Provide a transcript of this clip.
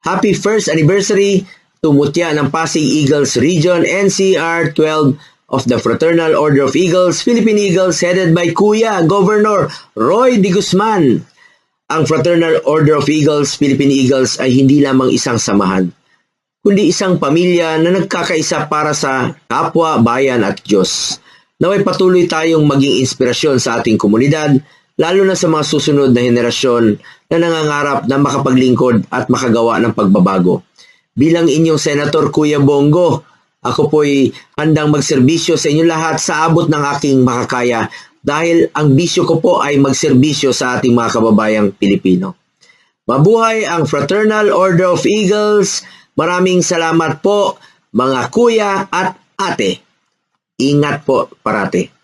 Happy first anniversary to Mutya ng Pasig Eagles Region NCR 12 of the Fraternal Order of Eagles, Philippine Eagles, headed by Kuya Governor Roy D. Guzman. Ang Fraternal Order of Eagles, Philippine Eagles ay hindi lamang isang samahan, kundi isang pamilya na nagkakaisa para sa kapwa, bayan at Diyos. Naway patuloy tayong maging inspirasyon sa ating komunidad, lalo na sa mga susunod na henerasyon na nangangarap na makapaglingkod at makagawa ng pagbabago. Bilang inyong Senator Kuya Bongo, ako po'y handang magserbisyo sa inyo lahat sa abot ng aking makakaya dahil ang bisyo ko po ay magserbisyo sa ating mga kababayang Pilipino. Mabuhay ang Fraternal Order of Eagles! Maraming salamat po mga kuya at ate. Ingat po parati.